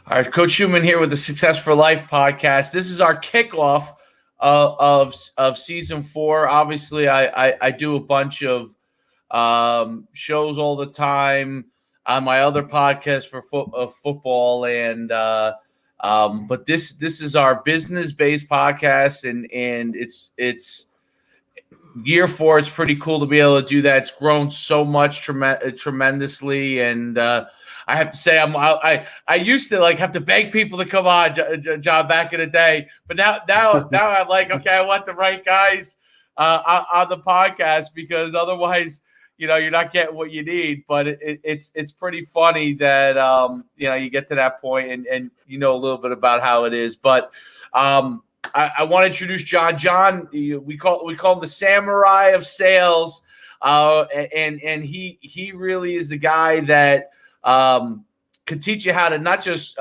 All right, Coach Schuman here with the Success for Life podcast. This is our kickoff of season 4. Obviously, I do a bunch of shows all the time on my other podcast for football, and but this is our business based podcast, and it's year 4. It's pretty cool to be able to do that. It's grown so much tremendously, and I have to say, I used to have to beg people to come on, John, back in the day, but now I'm like, okay, I want the right guys on the podcast, because otherwise, you're not getting what you need. But it's pretty funny that you get to that point, and a little bit about how it is, but. I want to introduce John. John, we call him the samurai of sales, and he really is the guy that can teach you how to not just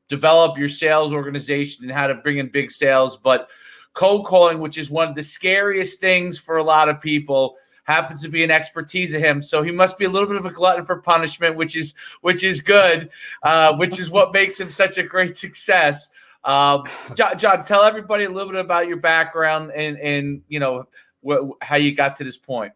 develop your sales organization and how to bring in big sales, but cold calling, which is one of the scariest things for a lot of people, happens to be an expertise of him. So he must be a little bit of a glutton for punishment, which is good, which is what makes him such a great success. John, tell everybody a little bit about your background and how you got to this point.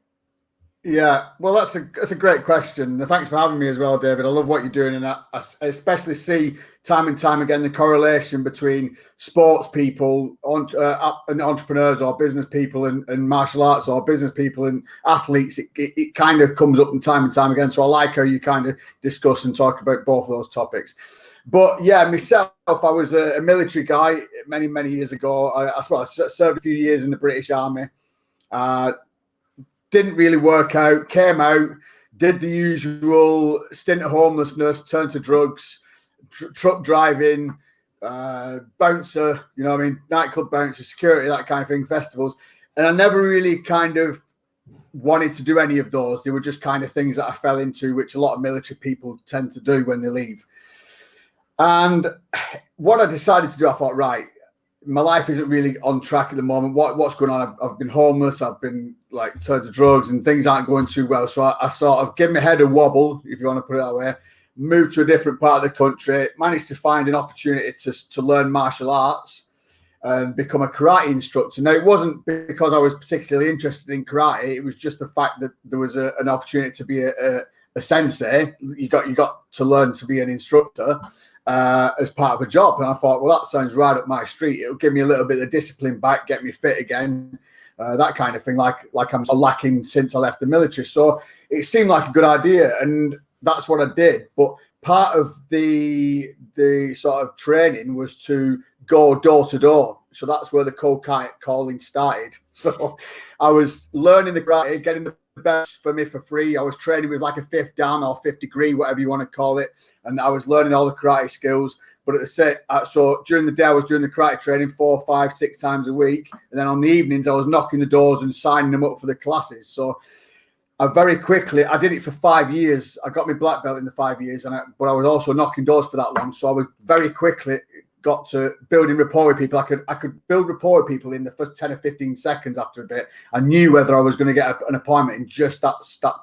Yeah, well, that's a great question. Thanks for having me as well, David. I love what you're doing, and I especially see time and time again the correlation between sports people and entrepreneurs or business people and martial arts or business people and athletes. It kind of comes up from time and time again. So I like how you kind of discuss and talk about both of those topics. But yeah, myself, I was a military guy many, many years ago. I served a few years in the British Army. Didn't really work out, came out, did the usual stint of homelessness, turned to drugs, truck driving, bouncer, nightclub bouncer, security, that kind of thing, festivals. And I never really kind of wanted to do any of those. They were just kind of things that I fell into, which a lot of military people tend to do when they leave. And what I decided to do, I thought, right, my life isn't really on track at the moment. What's going on? I've been homeless. I've been turned to drugs, and things aren't going too well. So I sort of gave my head a wobble, if you want to put it that way, moved to a different part of the country, managed to find an opportunity to learn martial arts and become a karate instructor. Now, it wasn't because I was particularly interested in karate. It was just the fact that there was an opportunity to be a sensei. You got to learn to be an instructor as part of a job. And I thought, well, that sounds right up my street. It'll give me a little bit of discipline back, get me fit again, that kind of thing, like I'm lacking since I left the military. So it seemed like a good idea, and that's what I did. But part of the sort of training was to go door to door. So that's where the cold calling started. So I was learning the karate, getting the best for me for free. I was training with like a 5th Dan or 5th degree, whatever you want to call it, and I was learning all the karate skills. But so during the day I was doing the karate training 4, 5, 6 times a week, and then on the evenings I was knocking the doors and signing them up for the classes. So I very quickly, I did it for 5 years. I got my black belt in the 5 years, but I was also knocking doors for that long. So I was very quickly got to building rapport with people. I could build rapport with people in the first 10 or 15 seconds. After a bit, I knew whether I was going to get an appointment in just that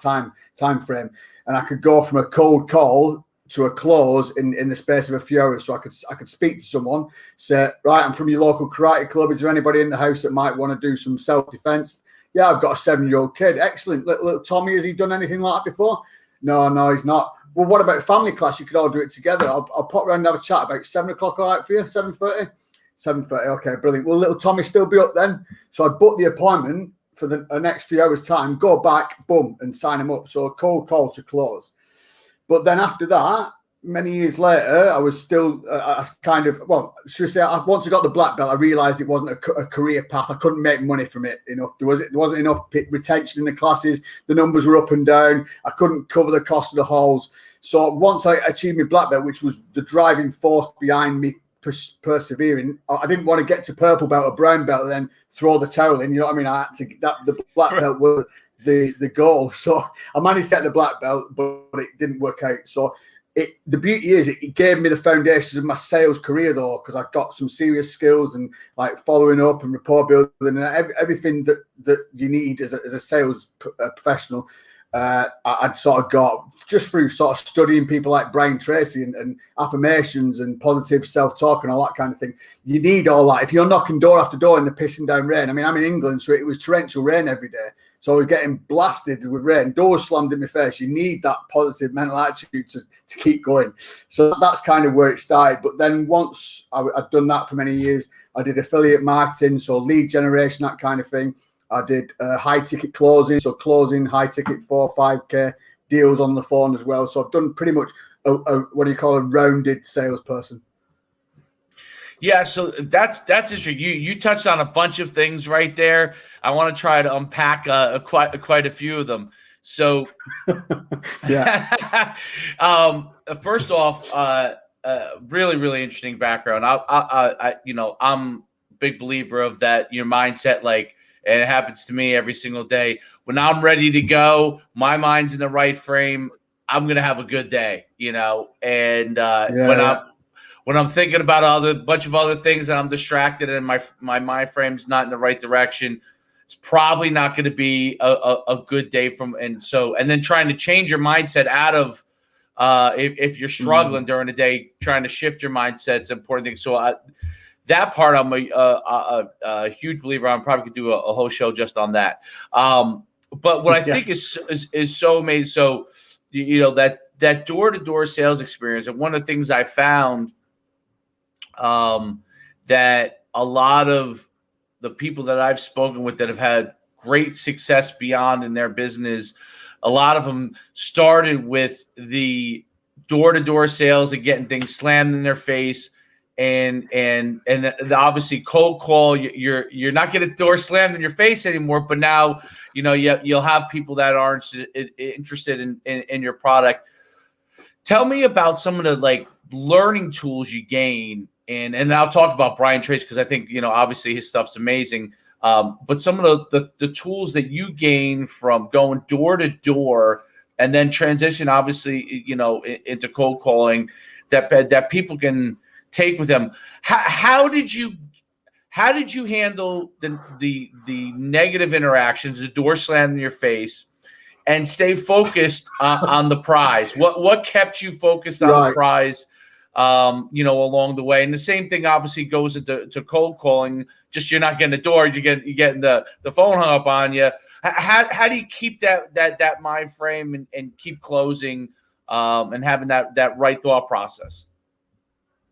time frame, and I could go from a cold call to a close in the space of a few hours. So I could speak to someone, say, right, I'm from your local karate club. Is there anybody in the house that might want to do some self-defense? Yeah, I've got a 7-year-old kid. Excellent. Little Tommy, has he done anything like that before? No, he's not. Well, what about family class? You could all do it together. I'll pop around and have a chat about 7 o'clock. All right for you? 7:30? 7:30. Okay, brilliant. Will little Tommy still be up then? So I'd book the appointment for the next few hours' time, go back, boom, and sign him up. So a cold call to close. But then after that, many years later, I was still should I say, once I got the black belt, I realised it wasn't a career path. I couldn't make money from it enough. There wasn't enough retention in the classes. The numbers were up and down. I couldn't cover the cost of the halls. So once I achieved my black belt, which was the driving force behind me persevering, I didn't want to get to purple belt or brown belt and then throw the towel in. You know what I mean? I had to the black belt was the goal. So I managed to get the black belt, but it didn't work out. So the beauty is it gave me the foundations of my sales career, though, because I got some serious skills and like following up and rapport building and everything that you need as a sales professional. I'd sort of got just through sort of studying people like Brian Tracy and affirmations and positive self-talk and all that kind of thing. You need all that. If you're knocking door after door in the pissing down rain, I mean, I'm in England, so it was torrential rain every day. So I was getting blasted with rain, doors slammed in my face. You need that positive mental attitude to keep going. So that's kind of where it started. But then once I'd done that for many years, I did affiliate marketing, so lead generation, that kind of thing. I did high ticket closing, so closing high ticket 4 or 5K deals on the phone as well. So I've done pretty much what do you call a rounded salesperson. Yeah, so that's interesting. You touched on a bunch of things right there. I want to try to unpack quite a few of them. So, yeah. First off, really, really interesting background. I'm a big believer of that. Your mindset, like, and it happens to me every single day. When I'm ready to go, my mind's in the right frame, I'm gonna have a good day, And when I'm thinking about a bunch of other things and I'm distracted and my mind frame's not in the right direction, it's probably not going to be a good day and then trying to change your mindset out of if you're struggling during the day, trying to shift your mindset's an important thing. So that part I'm a huge believer. I'm probably could do a whole show just on that. But what I think is so amazing. So that door-to-door sales experience, and one of the things I found that a lot of the people that I've spoken with that have had great success beyond in their business, a lot of them started with the door-to-door sales and getting things slammed in their face, and obviously cold call. You're not getting a door slammed in your face anymore, but now you'll have people that aren't interested in your product. Tell me about some of the learning tools you gain. And I'll talk about Brian Tracy because I think, obviously his stuff's amazing. But some of the tools that you gain from going door to door and then transition, obviously, into cold calling that people can take with them. How did you handle the negative interactions, the door slam in your face, and stay focused on the prize? What kept you focused on the prize? Along the way. And the same thing obviously goes to cold calling. Just you're not getting the door, you're getting the phone hung up on you. How do you keep that mind frame and keep closing and having that right thought process?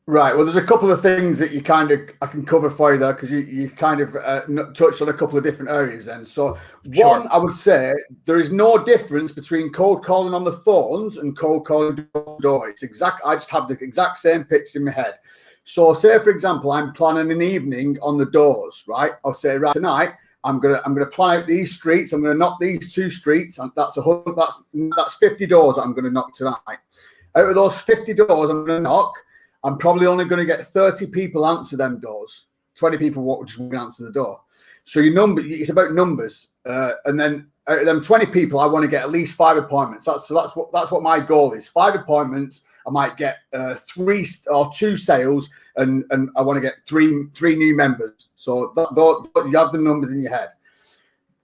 Right. Well, there's a couple of things that I can cover for you there because you kind of touched on a couple of different areas. And so one, I would say there is no difference between cold calling on the phones and cold calling door. It's I just have the exact same pitch in my head. So say, for example, I'm planning an evening on the doors, right? I'll say, right, tonight, I'm gonna plan out these streets. I'm gonna knock these 2 streets. And that's 50 doors that I'm gonna knock tonight. Out of those 50 doors I'm gonna knock, I'm probably only going to get 30 people answer them doors. 20 people won't just answer the door. So it's about numbers. And then out of them 20 people, I want to get at least 5 appointments. That's what my goal is. 5 appointments. I might get 3 or 2 sales, and I want to get 3 new members. So you have the numbers in your head.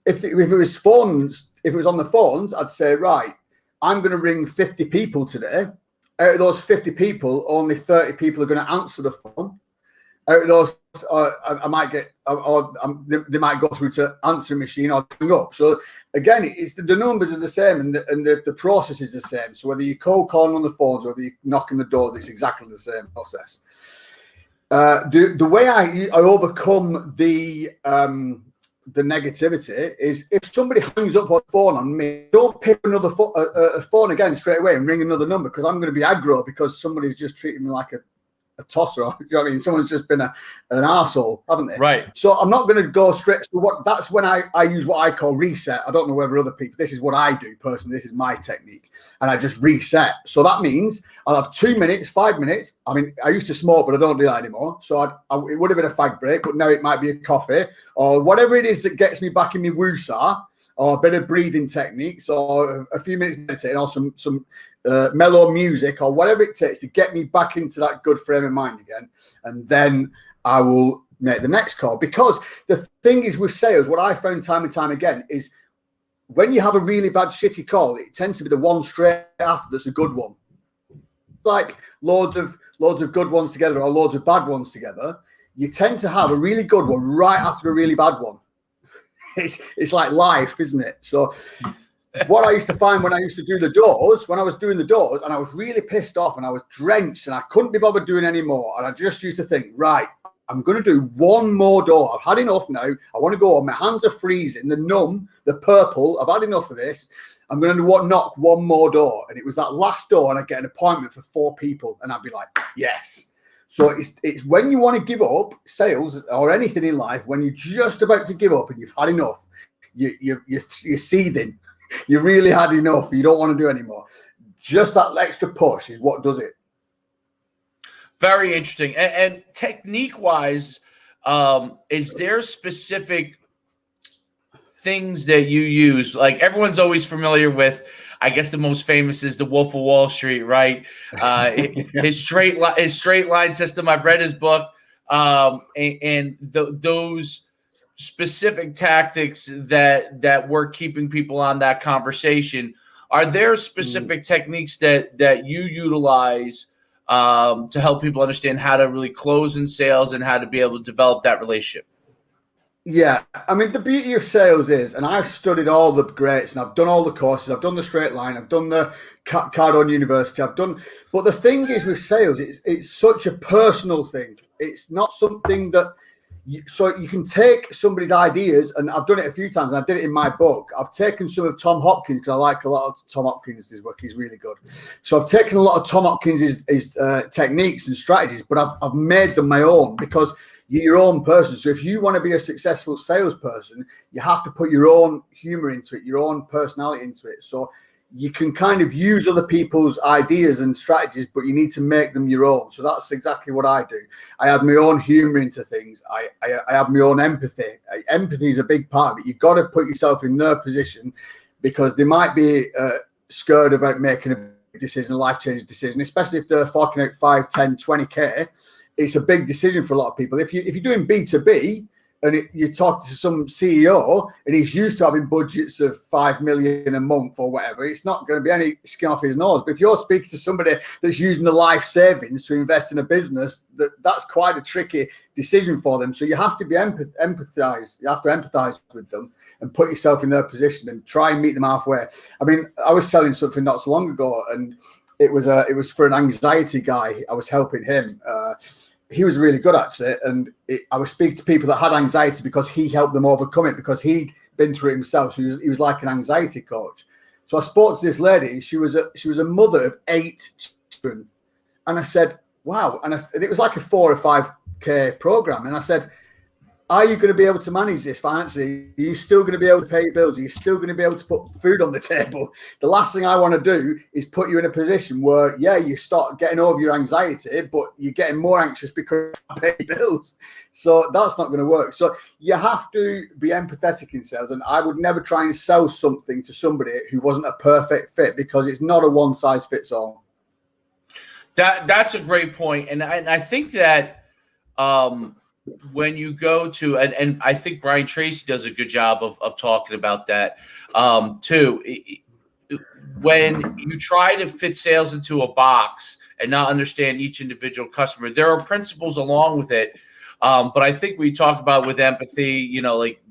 If it was phones, if it was on the phones, I'd say, right, I'm going to ring 50 people today. Out of those 50 people, only 30 people are going to answer the phone. Out of those, I might get, they might go through to answering machine or hang up. So again, it's the numbers are the same and the process is the same. So whether you cold calling on the phones or whether you knocking the doors, it's exactly the same process. The way I overcome the negativity is if somebody hangs up on the phone on me, don't pick another phone again straight away and ring another number because I'm going to be aggro because somebody's just treating me like a tosser. You know what I mean? Someone's just been an arsehole, haven't they? Right. So I'm not going to go straight to that's when I use what I call reset. I don't know whether other people, this is what I do personally. This is my technique. And I just reset. So that means I'll have 2 minutes, 5 minutes. I mean, I used to smoke, but I don't do that anymore. So it would have been a fag break, but now it might be a coffee or whatever it is that gets me back in my woosah or a bit of breathing techniques or a few minutes meditating or some mellow music or whatever it takes to get me back into that good frame of mind again. And then I will make the next call. Because the thing is with sales, what I found time and time again is when you have a really bad shitty call, it tends to be the one straight after that's a good one. Like loads of good ones together or loads of bad ones together. You tend to have a really good one right after a really bad one. It's like life, isn't it? So what I used to find when I used to do the doors, when I was doing the doors and I was really pissed off and I was drenched and I couldn't be bothered doing any more. And I just used to think, right, I'm going to do one more door. I've had enough now. I want to go. My hands are freezing. The numb, the purple. I've had enough of this. I'm going to knock one more door. And it was that last door and I'd get an appointment for 4 people. And I'd be like, yes. So it's when you want to give up sales or anything in life, when you're just about to give up and you've had enough, you're seething. You really had enough. You don't want to do anymore. Just that extra push is what does it. Very interesting. And technique-wise, is there specific things that you use? Like everyone's always familiar with, I guess the most famous is the Wolf of Wall Street, right? His straight line system. I've read his book, and those specific tactics that were keeping people on that conversation. Are there specific techniques that you utilize to help people understand how to really close in sales and how to be able to develop that relationship? Yeah, I mean, the beauty of sales is, and I've studied all the greats and I've done all the courses, I've done the straight line, I've done the Cardone University, but the thing is with sales, it's such a personal thing. It's not something that, so you can take somebody's ideas, and I've done it a few times, and I did it in my book. I've taken some of Tom Hopkins, because I like a lot of Tom Hopkins' work. He's really good. So I've taken a lot of Tom Hopkins' techniques and strategies, but I've made them my own, because you're your own person. So if you want to be a successful salesperson, you have to put your own humor into it, your own personality into it. So you can kind of use other people's ideas and strategies, but you need to make them your own. So that's exactly what I do. I add my own humor into things. I have my own empathy. Empathy is a big part of it. You've got to put yourself in their position, because they might be scared about making a decision, a life-changing decision, especially if they're forking out 5, 10, 20K. It's a big decision for a lot of people. If you're doing B2B and you talk to some CEO and he's used to having budgets of 5 million a month or whatever, it's not going to be any skin off his nose. But if you're speaking to somebody that's using the life savings to invest in a business, that's quite a tricky decision for them. So you have to be empathize. You have to empathize with them and put yourself in their position and try and meet them halfway. I mean, I was selling something not so long ago, and it was for an anxiety guy. I was helping him. He was really good actually, and I was speaking to people that had anxiety because he helped them overcome it, because he'd been through it himself. So he was like an anxiety coach. So I spoke to this lady. She was a mother of 8 children, and I said, "Wow!" And it was like a 4 or 5K program, and I said, are you going to be able to manage this financially? Are you still going to be able to pay your bills? Are you still going to be able to put food on the table? The last thing I want to do is put you in a position where, yeah, you start getting over your anxiety, but you're getting more anxious because you pay bills. So that's not going to work. So you have to be empathetic in sales. And I would never try and sell something to somebody who wasn't a perfect fit, because it's not a one size fits all. That's a great point. And I think that when you go to, and I think Brian Tracy does a good job of talking about that too. When you try to fit sales into a box and not understand each individual customer, there are principles along with it. But I think we talk about with empathy, like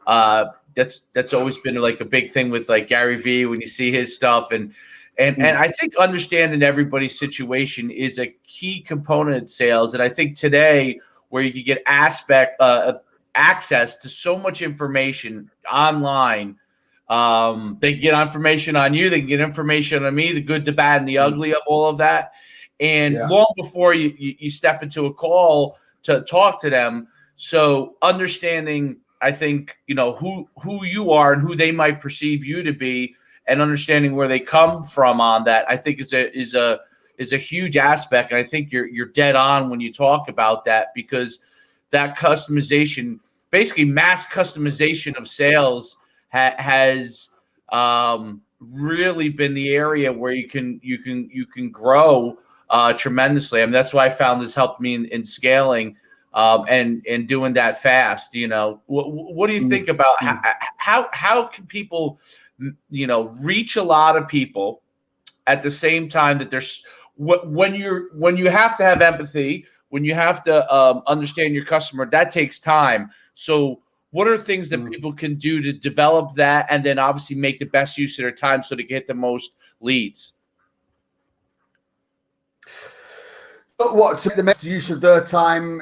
that's always been like a big thing with like Gary Vee when you see his stuff. And I think understanding everybody's situation is a key component in sales. And I think today, where you can get access to so much information online. They can get information on you. They can get information on me, the good, the bad, and the ugly of all of that. And long before you step into a call to talk to them. So understanding, I think, who you are and who they might perceive you to be, and understanding where they come from on that, I think is a huge aspect. And I think you're dead on when you talk about that, because that customization, basically mass customization of sales has really been the area where you can grow tremendously. I mean, that's why I found this helped me in scaling and doing that fast. What do you think about how can people, reach a lot of people at the same time that there's when you have to have empathy, when you have to understand your customer, that takes time. So what are things that people can do to develop that and then obviously make the best use of their time so they get the most leads? But what the best use of their time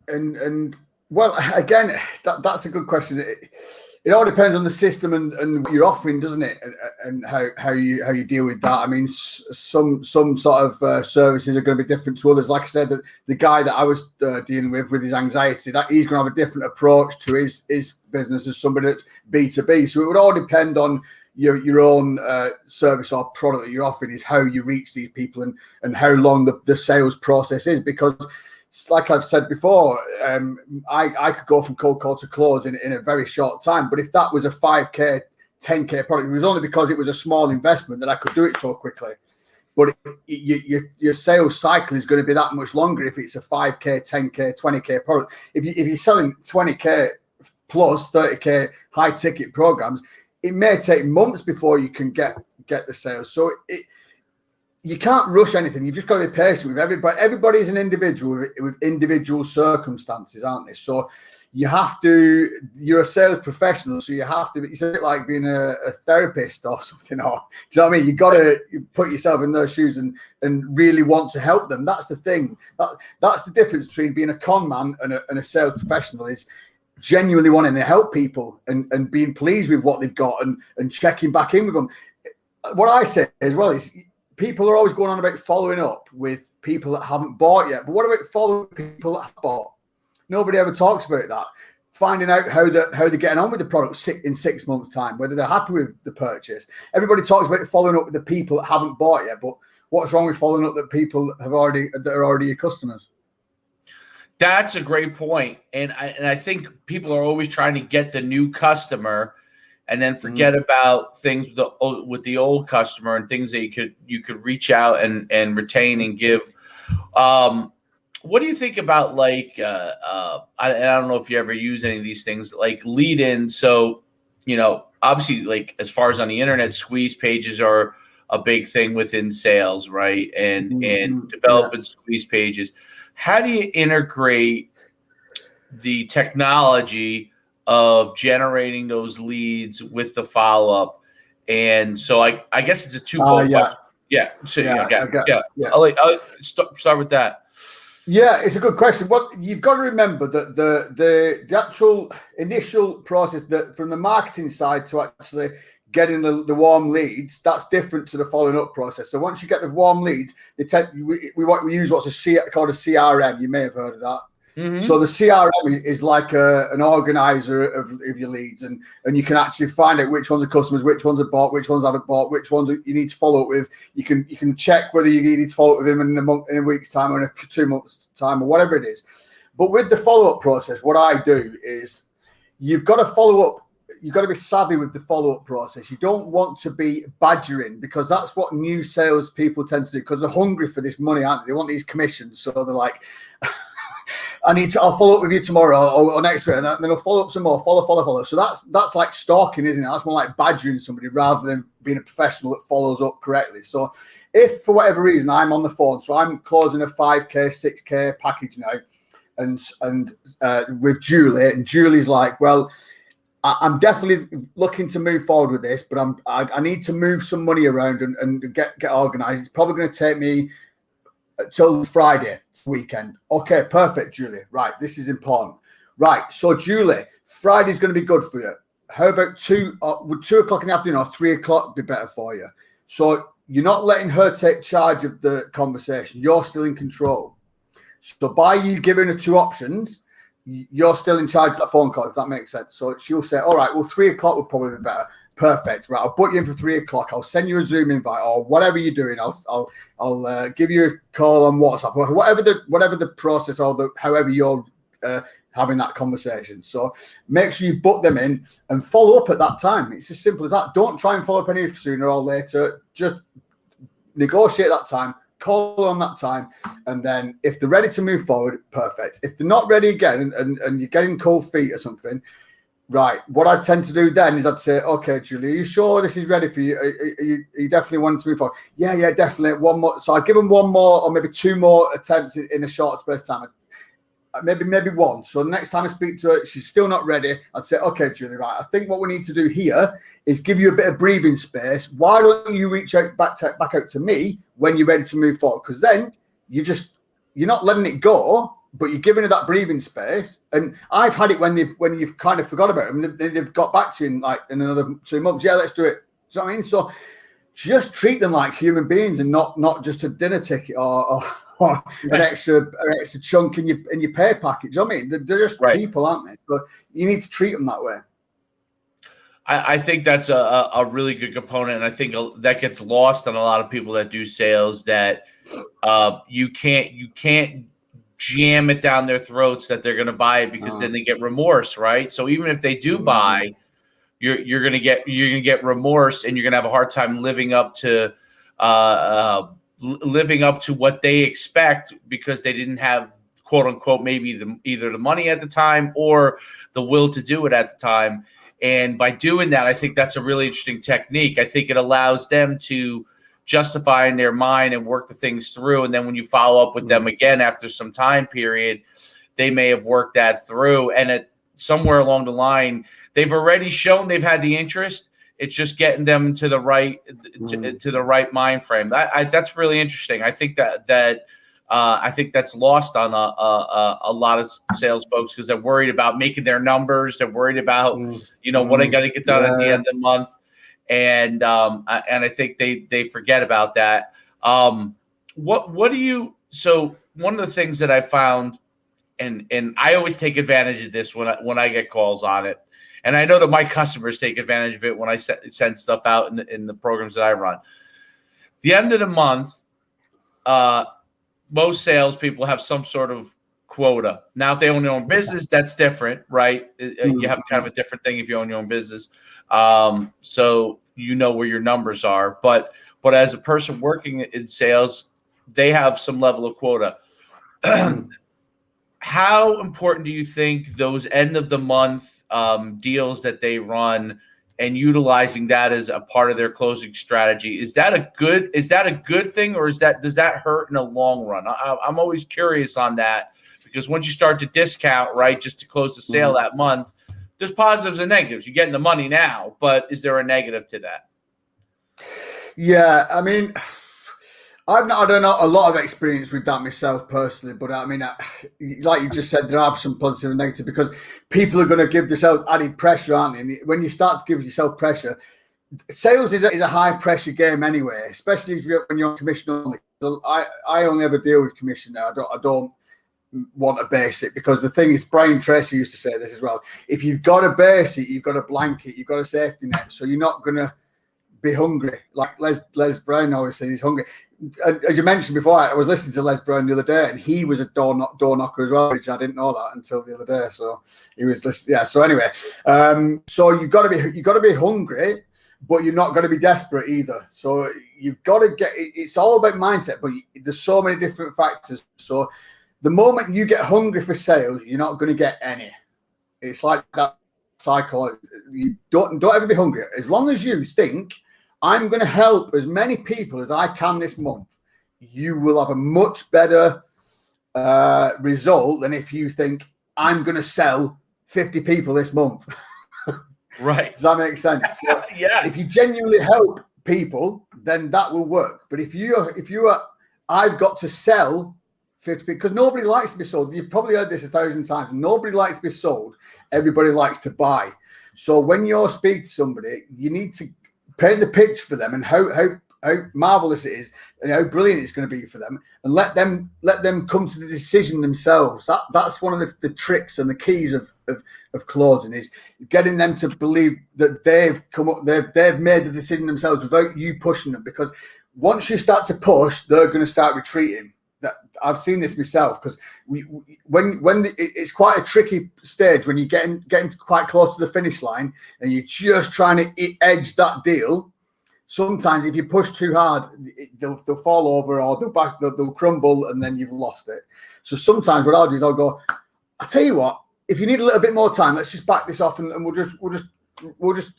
and well, again, that's a good question. It all depends on the system and what you're offering, doesn't it? And how you deal with that. I mean, some sort of services are going to be different to others. Like I said, the guy that I was dealing with his anxiety, that he's going to have a different approach to his business as somebody that's B2B. So it would all depend on your own service or product that you're offering, is how you reach these people and how long the sales process is. Because like I've said before, I could go from cold call to close in a very short time. But if that was a 5K, 10K product, it was only because it was a small investment that I could do it so quickly. But your sales cycle is going to be that much longer if it's a 5K, 10K, 20K product. If you're selling 20K plus 30K high ticket programs, it may take months before you can get the sales. So you can't rush anything. You've just got to be patient with everybody. Everybody's an individual with individual circumstances, aren't they? So you're a sales professional, so you have to, it's a bit like being a therapist or something. Or, do you know what I mean? You've got to put yourself in their shoes and really want to help them. That's the thing. That's the difference between being a con man and a sales professional, is genuinely wanting to help people and being pleased with what they've got and checking back in with them. What I say as well is, people are always going on about following up with people that haven't bought yet. But what about following people that have bought? Nobody ever talks about that. Finding out how they're getting on with the product in 6 months' time, whether they're happy with the purchase. Everybody talks about following up with the people that haven't bought yet. But what's wrong with following up with people that are already your customers? That's a great point. And I think people are always trying to get the new customer and then forget about things with the old customer and things that you could reach out and retain and give. What do you think about I don't know if you ever use any of these things like lead in. So, obviously, like as far as on the internet, squeeze pages are a big thing within sales, right? And developing squeeze pages. How do you integrate the technology of generating those leads with the follow-up? And so I guess it's a twofold question. Yeah. So I'll start with that. Yeah, it's a good question. Well, you've got to remember that the actual initial process, that from the marketing side to actually getting the warm leads, that's different to the following up process. So once you get the warm leads, we use what's called a CRM. You may have heard of that. Mm-hmm. So the CRM is like an organizer of your leads, and you can actually find out which ones are customers, which ones are bought, which ones haven't bought, which ones you need to follow up with. You can check whether you need to follow up with them in a week's time or in 2 months' time or whatever it is. But with the follow up process, what I do is you've got to follow up. You've got to be savvy with the follow-up process. You don't want to be badgering, because that's what new sales people tend to do, because they're hungry for this money, aren't they? They want these commissions. So they're like, I'll follow up with you tomorrow or next week, and then I'll follow up some more, follow. So that's like stalking, isn't it? That's more like badgering somebody rather than being a professional that follows up correctly. So if for whatever reason I'm on the phone, so I'm closing a 5K, 6K package now, and with Julie, and Julie's like, well, I'm definitely looking to move forward with this, but I need to move some money around and get organized. It's probably going to take me till Friday weekend. Okay, perfect, Julie. Right, this is important. Right, so Julie, Friday's going to be good for you. How about 2 o'clock in the afternoon or 3 o'clock be better for you? So you're not letting her take charge of the conversation. You're still in control. So by you giving her 2 options, you're still in charge of that phone call, if that makes sense. So she'll say, all right, well, 3 o'clock would probably be better. Perfect. Right, I'll put you in for 3 o'clock. I'll send you a Zoom invite or whatever you're doing. I'll give you a call on WhatsApp or whatever the process or however you're having that conversation. So make sure you book them in and follow up at that time. It's as simple as that. Don't try and follow up any sooner or later. Just negotiate that time, call on that time, and then if they're ready to move forward, perfect. If they're not ready again, and you're getting cold feet or something, right, what I tend to do then is I'd say, okay, Julie, are you sure this is ready for you? Are you definitely wanting to move forward? Yeah, definitely. One more. So I'd give them one more or maybe two more attempts in a short space of time. Maybe one. So the next time I speak to her, she's still not ready. I'd say, okay, Julie, right, I think what we need to do here is give you a bit of breathing space. Why don't you reach out back out to me when you're ready to move forward? Because then you're not letting it go, but you're giving her that breathing space. And I've had it when you've kind of forgot about them. They've got back to you in another 2 months. Yeah, let's do it. Do you know what I mean? So just treat them like human beings and not just a dinner ticket or an extra chunk in your pay package. I mean, they're just people, aren't they? So you need to treat them that way. I think that's a really good component, and I think that gets lost on a lot of people that do sales. That you can't jam it down their throats that they're going to buy it, because then they get remorse, right? So even if they do buy, you're going to get remorse, and you're going to have a hard time living up to what they expect, because they didn't have, quote unquote, maybe either the money at the time or the will to do it at the time. And by doing that, I think that's a really interesting technique. I think it allows them to justify in their mind and work the things through. And then when you follow up with them again after some time period, they may have worked that through. And somewhere along the line, they've already shown they've had the interest. It's just getting them to the right to the right mind frame. That's really interesting. I think I think that's lost on a lot of sales folks, because they're worried about making their numbers. They're worried about what I got to get done at the end of the month, and I think they forget about that. What do you? So one of the things that I found, and I always take advantage of this when I get calls on it. And I know that my customers take advantage of it when I send stuff out in the programs that I run. The end of the month, most salespeople have some sort of quota. Now, if they own their own business, that's different, right? You have kind of a different thing if you own your own business. So you know where your numbers are. But as a person working in sales, they have some level of quota. How important do you think those end of the month deals that they run and utilizing that as a part of their closing strategy, is that a good thing, or does that hurt in the long run? I'm always curious on that, because once you start to discount, right, just to close the sale that month, there's positives and negatives. You're getting the money now, but is there a negative to that? Yeah, I mean, I don't know a lot of experience with that myself personally, but I mean, like you just said, there are some positive and negative, because people are going to give themselves added pressure, aren't they? And when you start to give yourself pressure, sales is a high pressure game anyway, especially when you're on commission only. So I only ever deal with commission now. I don't want a basic, because the thing is, Brian Tracy used to say this as well. If you've got a basic, you've got a blanket, you've got a safety net, so you're not going to be hungry. Like Les Brown always says, he's hungry. As you mentioned before, I was listening to Les Brown the other day, and he was a door knocker as well, which I didn't know that until the other day. So he was listening. Yeah. So anyway, so you got to be hungry, but you're not going to be desperate either. So you've got to it's all about mindset, but there's so many different factors. So the moment you get hungry for sales, you're not going to get any. It's like that cycle. You don't ever be hungry. As long as you think, I'm going to help as many people as I can this month, you will have a much better result than if you think, I'm going to sell 50 people this month. Right. Does that make sense? So yes. If you genuinely help people, then that will work. But if you are, I've got to sell 50, because nobody likes to be sold. You've probably heard this 1,000 times. Nobody likes to be sold. Everybody likes to buy. So when you're speaking to somebody, you need to paint the pitch for them and how marvelous it is and how brilliant it's going to be for them, and let them come to the decision themselves. That's one of the tricks and the keys of closing, is getting them to believe that they've made the decision themselves without you pushing them. Because once you start to push, they're going to start retreating. That I've seen this myself, because it's quite a tricky stage when you're getting quite close to the finish line and you're just trying to edge that deal. sometimes if you push too hard, they'll fall over or they'll crumble, and then you've lost it. So sometimes what I'll do is I'll go, I'll tell you what, if you need a little bit more time, let's just back this off, and we'll just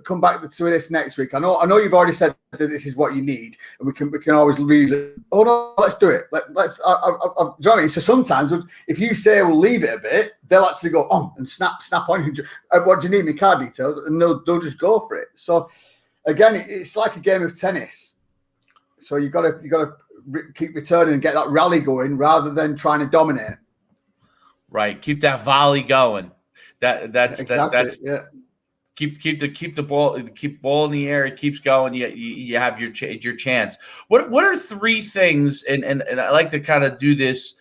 come back to this next week. I know you've already said that this is what you need, and we can always leave it. Oh no, let's do it. Do you know what I mean? So sometimes if you say we'll leave it a bit, they'll actually go on and snap on. What do you need? My card details, and they'll just go for it. So again, it's like a game of tennis. So you got to keep returning and get that rally going rather than trying to dominate. Right, keep that volley going. That's yeah. Keep the ball in the air. It keeps going. You have your chance. What are three things? And I like to kind of do this.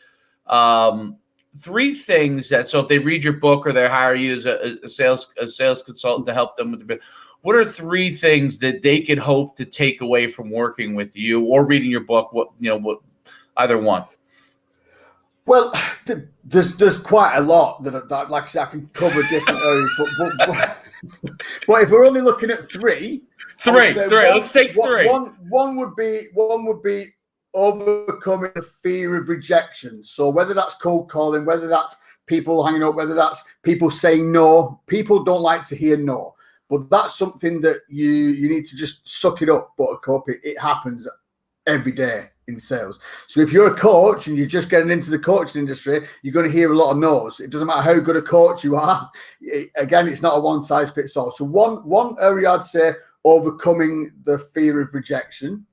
Three things that, so if they read your book or they hire you as a sales consultant to help them with the bit, what are three things that they could hope to take away from working with you or reading your book? What either one. Well, there's quite a lot that like I said, I can cover different areas, but if we're only looking at three. Let's take three. One would be overcoming the fear of rejection. So whether that's cold calling, whether that's people hanging up, whether that's people saying no, people don't like to hear no. But that's something that you need to just suck it up, buttercup. It happens every day in sales. So if you're a coach and you're just getting into the coaching industry, you're going to hear a lot of no's. It doesn't matter how good a coach you are. Again, it's not a one size fits all. So one area I'd say overcoming the fear of rejection.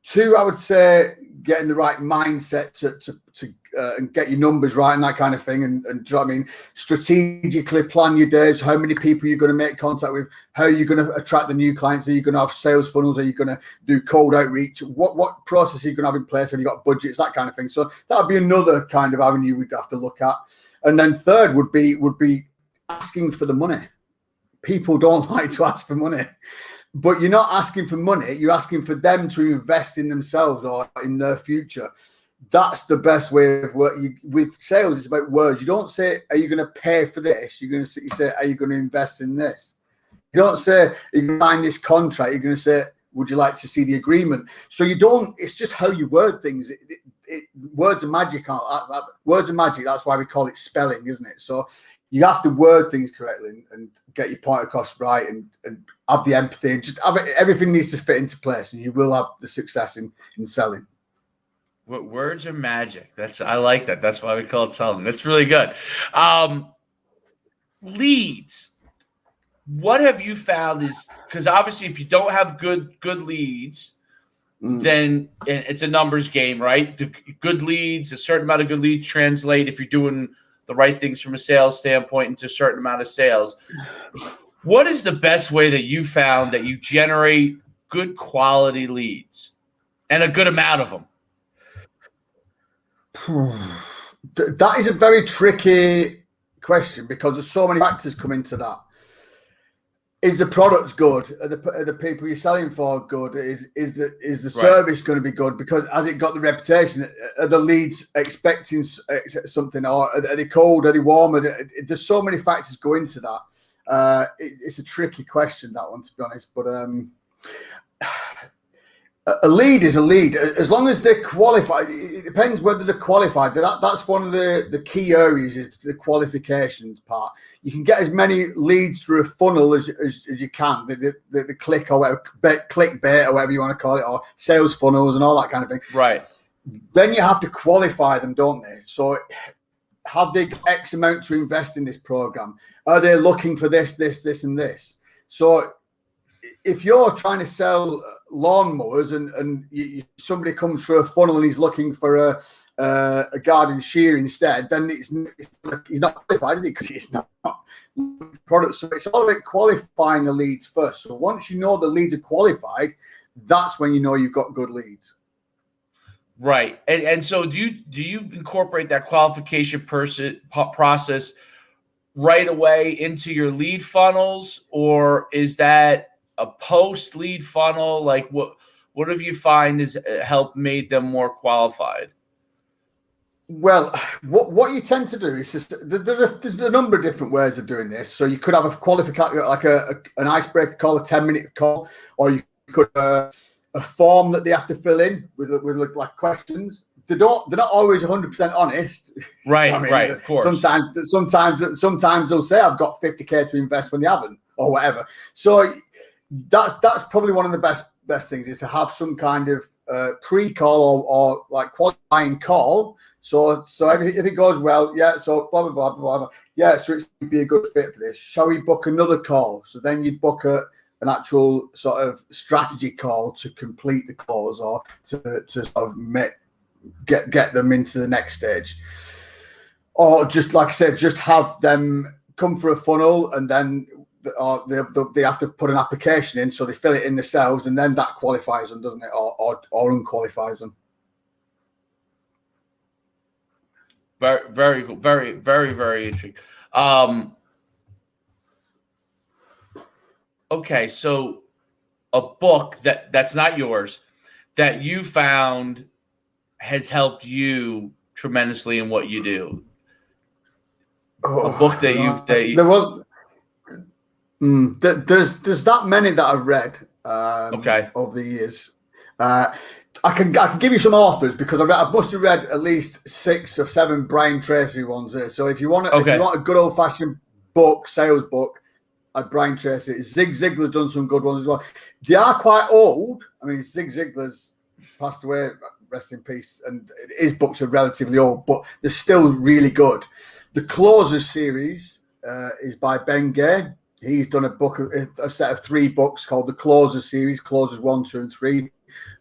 Two, I would say getting the right mindset to and get your numbers right and that kind of thing. And do you know what I mean? Strategically plan your days, how many people you're going to make contact with, how you're going to attract the new clients, are you going to have sales funnels, are you going to do cold outreach, what process are you going to have in place, have you got budgets, that kind of thing. So that would be another kind of avenue we'd have to look at. And then third would be asking for the money. People don't like to ask for money. But you're not asking for money, you're asking for them to invest in themselves or in their future. That's the best way of working. With sales, it's about words. You don't say, are you going to pay for this? You say, are you going to invest in this? You don't say, are you going to sign this contract? You're going to say, would you like to see the agreement? So you don't, it's just how you word things. Words are magic. Words are magic. That's why we call it spelling, isn't it? So you have to word things correctly and get your point across right and have the empathy. And just have it, everything needs to fit into place, and you will have the success in selling. What words are magic? I like that. That's why we call it selling. That's really good. Leads. What have you found is, because obviously if you don't have good leads, then it's a numbers game, right? The good leads, a certain amount of good leads translate if you're doing the right things from a sales standpoint into a certain amount of sales. What is the best way that you found that you generate good quality leads and a good amount of them? That is a very tricky question because there's so many factors come into that. Is the product good? Are the people you're selling for good? Is the service going to be good? Because has it got the reputation? Are the leads expecting something, or are they cold? Are they warm? There's so many factors go into that. It's a tricky question, that one, to be honest. But a lead is a lead as long as they're qualified. It depends whether they're qualified. That's one of the key areas, is the qualifications part. You can get as many leads through a funnel as you can, the click or whatever, clickbait or whatever you want to call it, or sales funnels and all that kind of thing. Right. Then you have to qualify them, don't they? So have they got X amount to invest in this program? Are they looking for this, and this? So if you're trying to sell lawnmowers and somebody comes through a funnel and he's looking for a garden shear instead, then he's not qualified, is he? Because it's not product. So it's all about qualifying the leads first. So once you know the leads are qualified, that's when you know you've got good leads. Right. And so do you incorporate that qualification process right away into your lead funnels, or is that a post lead funnel? Like what have you find has helped made them more qualified? Well, what you tend to do is just, there's a number of different ways of doing this. So you could have a qualification, like an icebreaker call, a 10-minute call, or you could a form that they have to fill in with like questions. They're not always 100% honest. Right, I mean, right, of course. Sometimes they'll say I've got 50K to invest when they haven't, or whatever. So that's probably one of the best things, is to have some kind of pre-call or like qualifying call. So if it goes well, yeah, so blah, blah, blah, blah, blah. Yeah, so it's going to be a good fit for this. Shall we book another call? So then you'd book an actual sort of strategy call to complete the close, or to sort of get them into the next stage. Or just, like I said, just have them come for a funnel, and then they have to put an application in, so they fill it in themselves, and then that qualifies them, doesn't it, or unqualifies them. Very, very cool. Very, very, very interesting. Okay, so a book that's not yours, that you found has helped you tremendously in what you do. A book that there's that many that I've read over the years. I can give you some authors, because I must have read at least 6 or 7 Brian Tracy ones there. So if you want a good old fashioned book, sales book, Brian Tracy. Zig Ziglar's done some good ones as well. They are quite old. I mean, Zig Ziglar's passed away, rest in peace, and his books are relatively old, but they're still really good. The Closers series is by Ben Gay. He's done a set of 3 books called the Closers series, Closers 1, 2, and 3.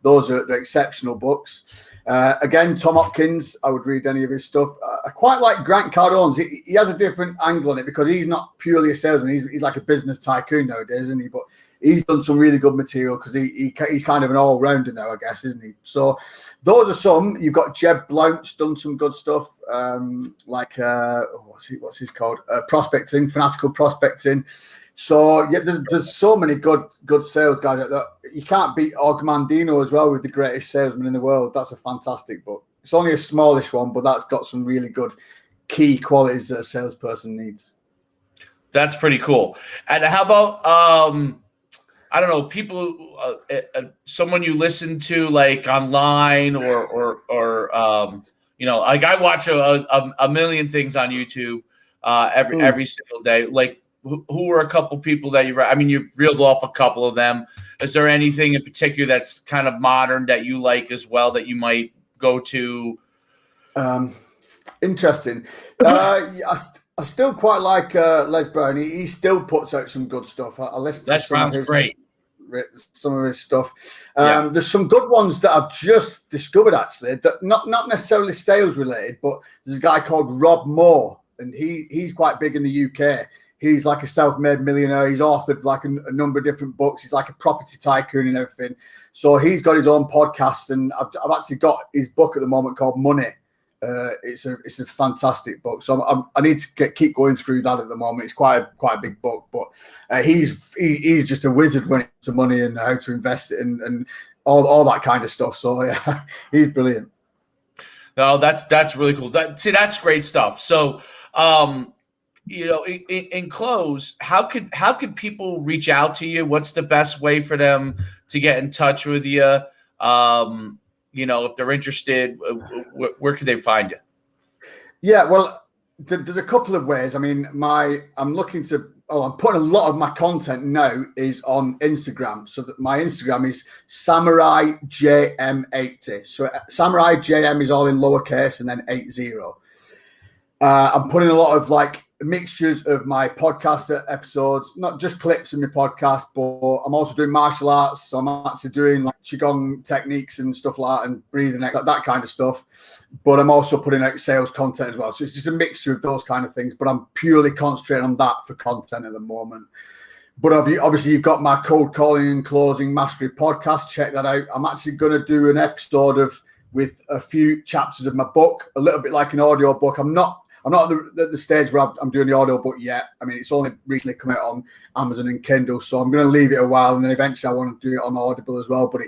Those are exceptional books. Again, Tom Hopkins, I would read any of his stuff. I quite like Grant Cardone's. He has a different angle on it, because he's not purely a salesman. He's like a business tycoon nowadays, isn't he? But he's done some really good material, because he's kind of an all-rounder now, I guess, isn't he? So those are some. You've got Jeb Blount's done some good stuff, what's his called? Prospecting, Fanatical Prospecting. So yeah, there's so many good sales guys out there. You can't beat Ogmandino as well, with The Greatest Salesman in the World. That's a fantastic book. It's only a smallish one, but that's got some really good key qualities that a salesperson needs. That's pretty cool. And how about I don't know, people, someone you listen to like online, or like I watch a million things on YouTube every single day. Like, who are a couple people that you? I mean, you reeled off a couple of them. Is there anything in particular that's kind of modern that you like as well, that you might go to? Interesting. I still quite like Les Brown. He still puts out some good stuff. I listen to some of his, great. Some of his stuff. There's some good ones that I've just discovered, actually, that not necessarily sales related, but there's a guy called Rob Moore, and he's quite big in the UK. He's like a self-made millionaire. He's authored like a number of different books. He's like a property tycoon and everything. So he's got his own podcast, and I've actually got his book at the moment called Money. It's a fantastic book. So I need to keep going through that at the moment. It's quite a big book, but he's just a wizard when it comes to money and how to invest it and all that kind of stuff. So yeah, he's brilliant. No, that's really cool. That's great stuff. So. In close, how could people reach out to you? What's the best way for them to get in touch with you? If they're interested, where could they find you? Yeah, well, there's a couple of ways. I mean, I'm putting a lot of my content now is on Instagram. So that my Instagram is SamuraiJM80. So Samurai JM is all in lowercase and then 80. I'm putting a lot of like mixtures of my podcast episodes, not just clips in my podcast, but I'm also doing martial arts. So I'm actually doing like Qigong techniques and stuff like that, and breathing, that kind of stuff. But I'm also putting out sales content as well. So it's just a mixture of those kind of things, but I'm purely concentrating on that for content at the moment. But obviously you've got my Cold Calling and Closing Mastery podcast. Check that out. I'm actually going to do an episode with a few chapters of my book, a little bit like an audio book. I'm not at the stage where I'm doing the audio book yet. I mean, it's only recently come out on Amazon and Kindle, so I'm going to leave it a while, and then eventually I want to do it on Audible as well. But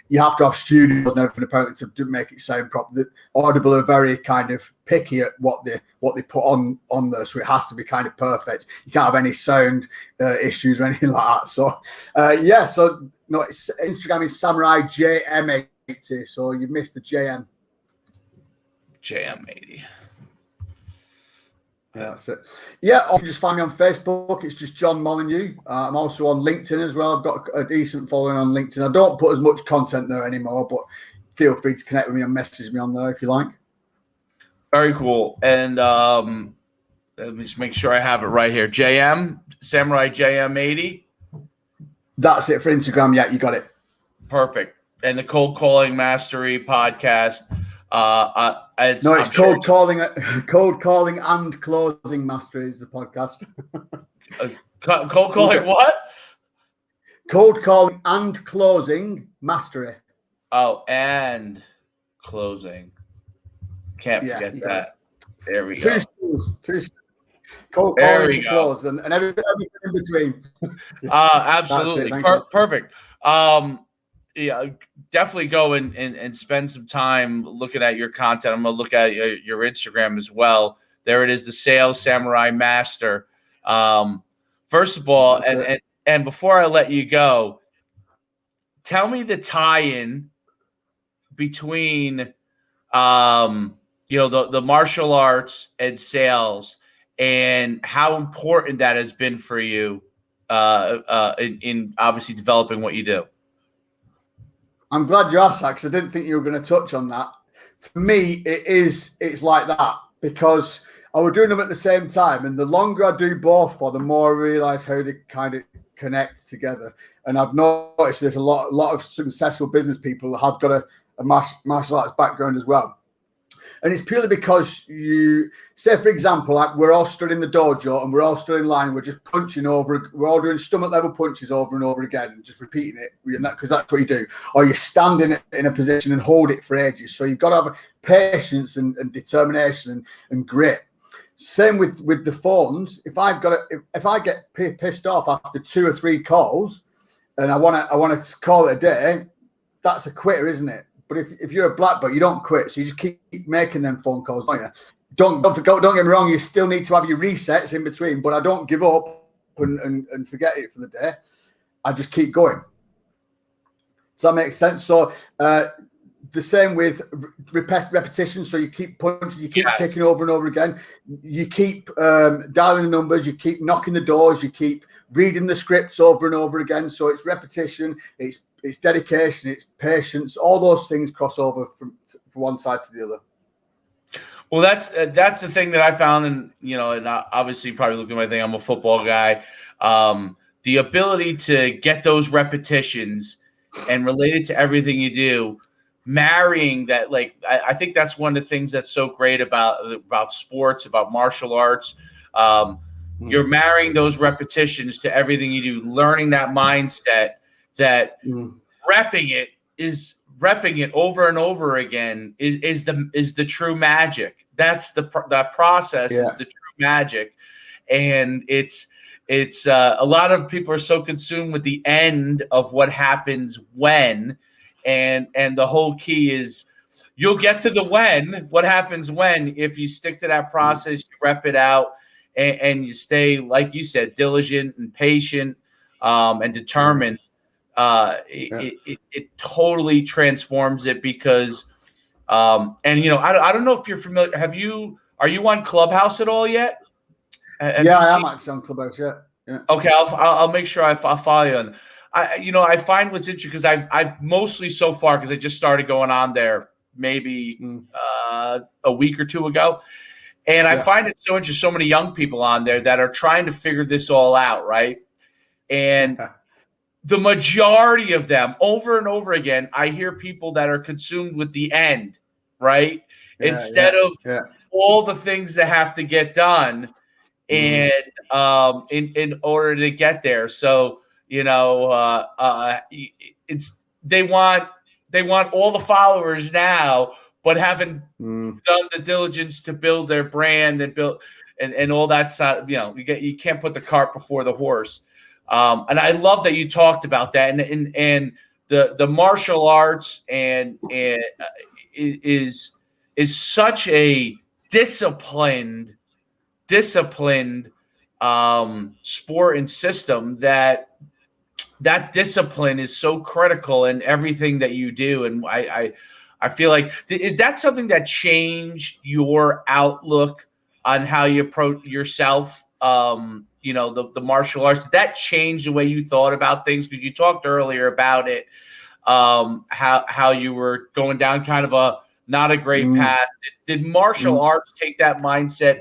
you have to have studios and everything apparently to make it sound proper. Audible are very kind of picky at what they put on there, so it has to be kind of perfect. You can't have any sound issues or anything like that. So so No, Instagram is Samurai JM80. So you missed the JM. JM80. Yeah, that's it. Yeah, or you can just find me on Facebook. It's just John Molyneux. I'm also on LinkedIn as well. I've got a decent following on LinkedIn. I don't put as much content there anymore, but feel free to connect with me and message me on there if you like. Very cool. And let me just make sure I have it right here. JM, Samurai JM80. That's it for Instagram. Yeah, you got it. Perfect. And the Cold Calling Mastery podcast. It's cold calling and closing mastery is the podcast. Cold calling what? Cold calling and closing mastery. Oh, and closing. Can't forget that. There we go. Two cold calling to close and everything in between. Absolutely. Perfect. Yeah, definitely go and spend some time looking at your content. I'm going to look at your Instagram as well. There it is, the Sales Samurai Master. First of all, and before I let you go, tell me the tie-in between the martial arts and sales and how important that has been for you in obviously developing what you do. I'm glad you asked that because I didn't think you were going to touch on that. For me, it's like that because I was doing them at the same time, and the longer I do both for, the more I realize how they kind of connect together. And I've noticed there's a lot of successful business people that have got a martial arts background as well. And it's purely because you say, for example, like we're all stood in the dojo and we're all stood in line. We're just punching over. We're all doing stomach level punches over and over again and just repeating it because that's what you do. Or you stand in a position and hold it for ages. So you've got to have patience and determination and grit. Same with the phones. If I get pissed off after 2 or 3 calls and I want to call it a day, that's a quitter, isn't it? But if you're a black belt, you don't quit. So you just keep making them phone calls, don't you? Don't get me wrong. You still need to have your resets in between, but I don't give up and forget it for the day. I just keep going. Does that make sense? So the same with repetition. So you keep punching, you keep kicking over and over again. You keep dialing the numbers. You keep knocking the doors. You keep reading the scripts over and over again. So it's repetition. It's dedication, it's patience. All those things cross over from one side to the other. Well, that's the thing that I found, and obviously you probably looked at my thing. I'm a football guy. The ability to get those repetitions and relate it to everything you do, marrying that, like I think that's one of the things that's so great about sports, about martial arts. You're marrying those repetitions to everything you do, learning that mindset. That repping it over and over again is the true magic. That's that process is the true magic, and it's a lot of people are so consumed with the end of what happens when, and the whole key is you'll get to the when. What happens when if you stick to that process, you rep it out, and you stay, like you said, diligent and patient and determined. It totally transforms it because I don't know if you're familiar. Are you on Clubhouse at all yet? I am actually on Clubhouse. Yeah. Okay, I'll make sure I'll follow you on. I find what's interesting because I've mostly so far, because I just started going on there maybe a week or 2 ago, and I find it so interesting. So many young people on there that are trying to figure this all out, right? And the majority of them, over and over again, I hear people that are consumed with the end, right? Instead of all the things that have to get done, and in order to get there. So it's they want all the followers now, but haven't done the diligence to build their brand and build and all that side. You can't put the cart before the horse. And I love that you talked about that, and the martial arts and is such a disciplined sport and system that that discipline is so critical in everything that you do. And I feel like, is that something that changed your outlook on how you approach yourself? The martial arts, did that change the way you thought about things? Because you talked earlier about it, how you were going down kind of a not a great path. Did martial arts take that mindset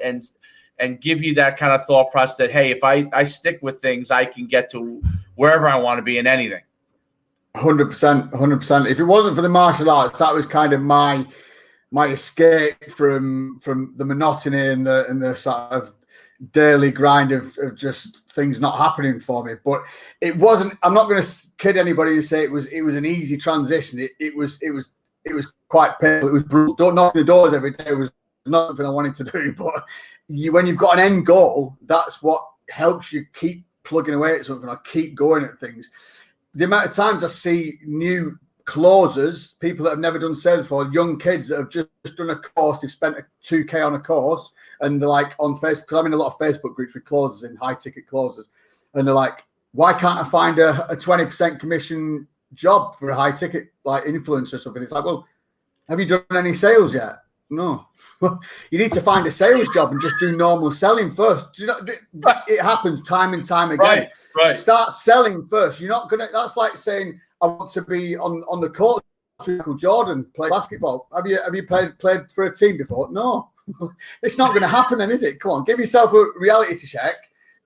and give you that kind of thought process that, hey, if I stick with things, I can get to wherever I want to be in anything? 100%, 100%. If it wasn't for the martial arts, that was kind of my escape from the monotony and the sort of daily grind of just things not happening for me. But it wasn't. I'm not going to kid anybody and say it was an easy transition. It was quite painful. It was brutal. Don't knock the doors every day. It was not something I wanted to do. But when you've got an end goal, that's what helps you keep plugging away at something or keep going at things. The amount of times I see new closers, people that have never done sales before, young kids that have just done a course, they've spent $2,000 on a course, and they're like on Facebook, because I'm in a lot of Facebook groups with closers and high ticket closers, and they're like, why can't I find a 20% commission job for a high ticket like influencer or something? It's like, well, have you done any sales yet? No. You need to find a sales job and just do normal selling first. It happens time and time again. Right. Start selling first. You're not gonna. That's like saying I want to be on the court with Michael Jordan, play basketball. Have you played for a team before? No. It's not going to happen then, is it? Come on, give yourself a reality check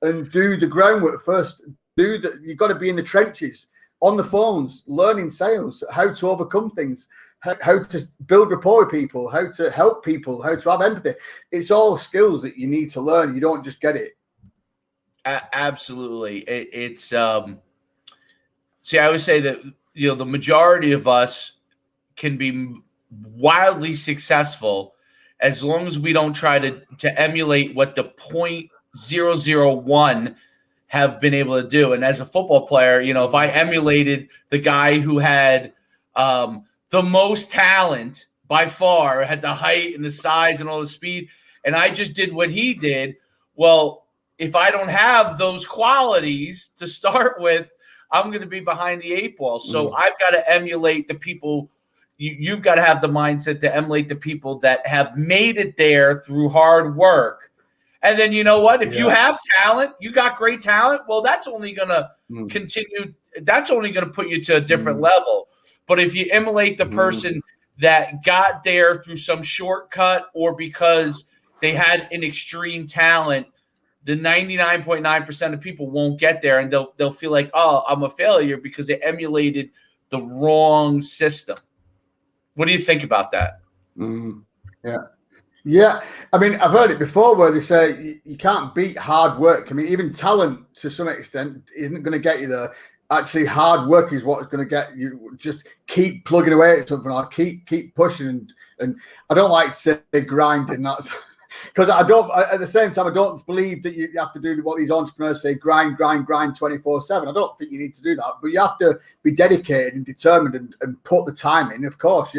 and do the groundwork first. You've got to be in the trenches, on the phones, learning sales, how to overcome things, how to build rapport with people, how to help people, how to have empathy. It's all skills that you need to learn. You don't just get it. Absolutely. It's see, I always say that, the majority of us can be wildly successful as long as we don't try to emulate what the 0.001 have been able to do. And as a football player, if I emulated the guy who had the most talent by far, had the height and the size and all the speed, and I just did what he did, well, if I don't have those qualities to start with, I'm going to be behind the 8 ball. So I've got to emulate the people. You've got to have the mindset to emulate the people that have made it there through hard work. And then, you know what? If you have talent, you got great talent, well, that's only going to continue. That's only going to put you to a different level. But if you emulate the person that got there through some shortcut or because they had an extreme talent, the 99.9% of people won't get there, and they'll feel like, oh, I'm a failure because they emulated the wrong system. What do you think about that? Yeah. I mean, I've heard it before where they say you can't beat hard work. I mean, even talent to some extent isn't going to get you there. Actually, hard work is what's going to get you. Just keep plugging away at something, or keep pushing. And I don't like to say grinding. That's because I don't. At the same time, I don't believe that you have to do what these entrepreneurs say: grind 24/7. I don't think you need to do that, but you have to be dedicated and determined and put the time in. Of course,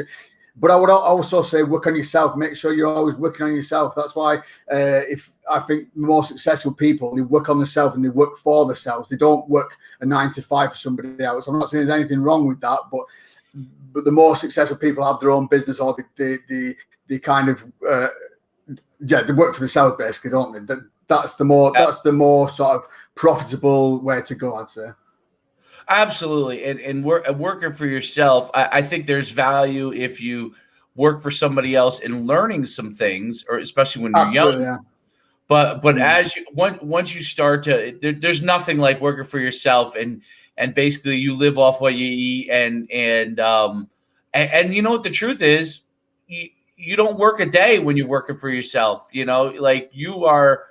but I would also say work on yourself. Make sure you're always working on yourself. That's why if I think the more successful people, they work on themselves and they work for themselves. They don't work a 9 to 5 for somebody else. I'm not saying there's anything wrong with that, but the more successful people have their own business, or they kind of they work for themselves basically, don't they? That's the more sort of profitable way to go, I'd say. Absolutely. And working for yourself, I think there's value if you work for somebody else in learning some things, or especially when you're young. Yeah. But as once you start to, there's nothing like working for yourself, and basically you live off what you eat, and you know what the truth is, you don't work a day when you're working for yourself. Like you are.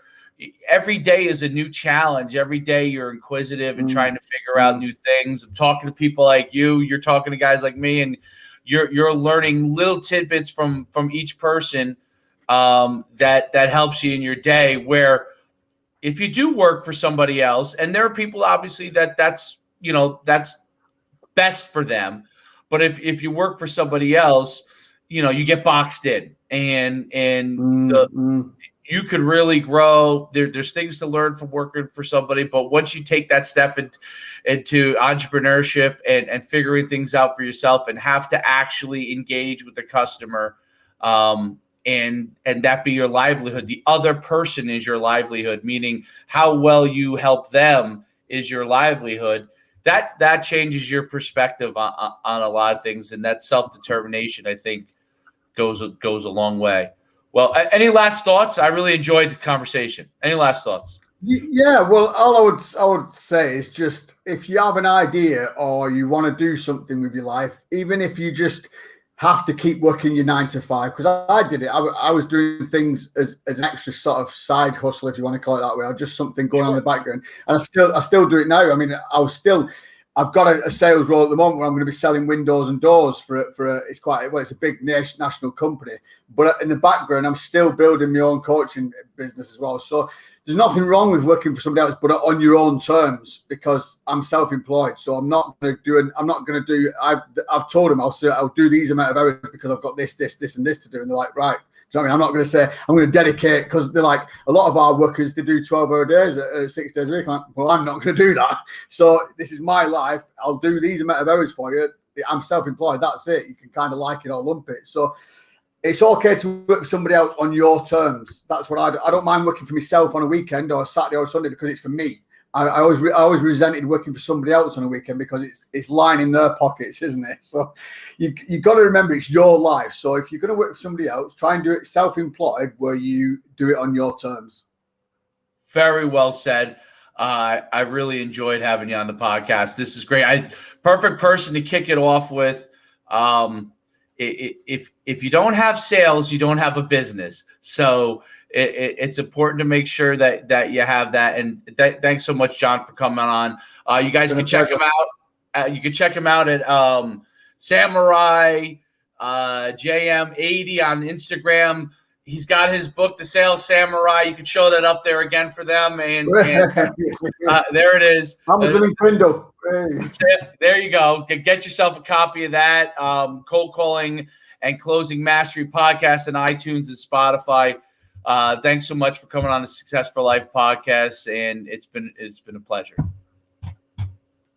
Every day is a new challenge. Every day you're inquisitive and trying to figure out new things. I'm talking to people like you. You're talking to guys like me, and you're learning little tidbits from each person that helps you in your day. Where if you do work for somebody else, and there are people obviously that's best for them, but if you work for somebody else, you get boxed in, and you could really grow. There's things to learn from working for somebody, but once you take that step into entrepreneurship and figuring things out for yourself and have to actually engage with the customer, and that be your livelihood. The other person is your livelihood, meaning how well you help them is your livelihood. That changes your perspective on a lot of things, and that self-determination, I think, goes a long way. Well, any last thoughts? I really enjoyed the conversation. Any last thoughts? Yeah, well, all I would say is just if you have an idea or you want to do something with your life, even if you just have to keep working your 9 to 5, because I did it. I was doing things as an extra sort of side hustle, if you want to call it that way, or just something going on in the background. And I still do it now. I mean, I've got a sales role at the moment where I'm going to be selling windows and doors for it's a big national company, but in the background I'm still building my own coaching business as well. So there's nothing wrong with working for somebody else, but on your own terms, because I'm self-employed. So I'm not going to do. I've told them I'll do these amount of hours because I've got this, and this to do, and they're like, right. So I mean, I'm not going to say I'm going to dedicate, because they're like, a lot of our workers, they do 12-hour days, 6 days a week. Well, I'm not going to do that. So this is my life. I'll do these amount of hours for you. I'm self-employed. That's it. You can kind of like it or lump it. So it's okay to work for somebody else on your terms. That's what I don't mind working for myself on a weekend or a Saturday or Sunday, because it's for me. I always resented working for somebody else on a weekend because it's lining their pockets, isn't it? So you got to remember it's your life. So if you're going to work for somebody else, try and do it self-employed, where you do it on your terms. Very well said. I really enjoyed having you on the podcast. This is great. Perfect person to kick it off with. If you don't have sales, you don't have a business. So it's important to make sure that you have that. And thanks so much, John, for coming on. You guys can check him out. You can check him out at Samurai JM80 on Instagram. He's got his book, The Sales Samurai. You can show that up there again for them. And there it is. Amazon and Kindle. There you go. Get yourself a copy of that. Cold Calling and Closing Mastery podcast on iTunes and Spotify. Thanks so much for coming on the Success for Life podcast, and it's been a pleasure.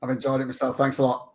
I've enjoyed it myself. Thanks a lot.